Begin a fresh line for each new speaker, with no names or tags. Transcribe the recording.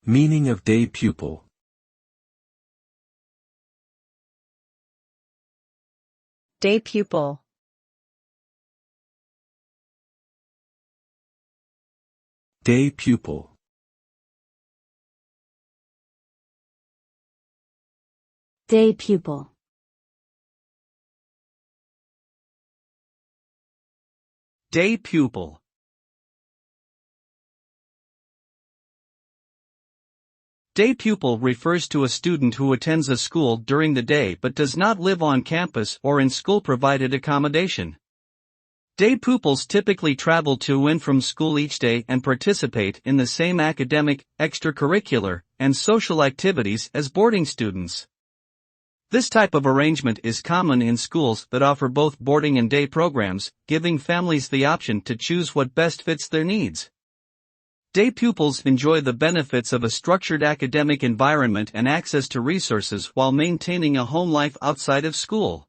Meaning of day pupil.
Day pupil.
Day pupil.
Day pupil.
Day pupil. Day pupil refers to a student who attends a school during the day but does not live on campus or in school-provided accommodation. Day pupils typically travel to and from school each day and participate in the same academic, extracurricular, and social activities as boarding students. This type of arrangement is common in schools that offer both boarding and day programs, giving families the option to choose what best fits their needs. Day pupils enjoy the benefits of a structured academic environment and access to resources while maintaining a home life outside of school.